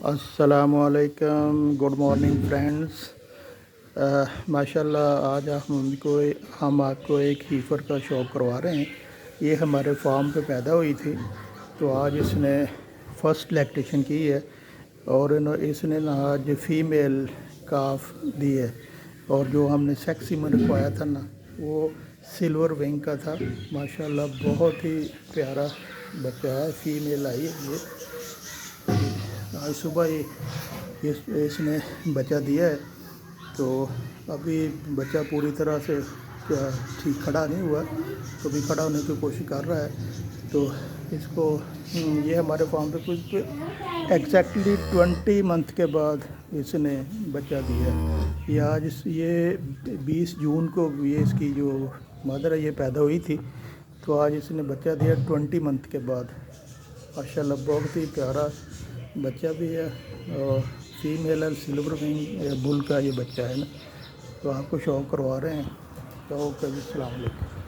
अस्सलामुअलैकुम, good morning friends. माशाल्लाह आज हम आपको एक हीफर का शौक़ करवा रहे हैं। ये हमारे फार्म पे पैदा हुई थी, तो आज इसने फ़र्स्ट लैक्टेशन की है और इसने ना आज फ़ीमेल काफ दी है। और जो हमने सेक्स सीमन रखवाया था ना, वो सिल्वर विंग का था। माशाल्लाह बहुत ही प्यारा बच्चा है, फ़ीमेल आई है ये। आज सुबह ही इसने बच्चा दिया है, तो अभी बच्चा पूरी तरह से ठीक खड़ा नहीं हुआ, तो भी खड़ा होने की कोशिश कर रहा है। तो इसको ये हमारे फार्म पे कुछ एग्जैक्टली 20 मंथ के बाद इसने बच्चा दिया है। ये आज ये 20 जून को ये इसकी जो मदर है ये पैदा हुई थी, तो आज इसने बच्चा दिया 20 मंथ के बाद। माशाल्लाह बहुत ही प्यारा बच्चा भी है और फीमेल है, सिल्वर विंग बुल का ये बच्चा है ना। तो आपको शौक़ करवा रहे हैं। तो कभी अस्सलाम वालेकुम।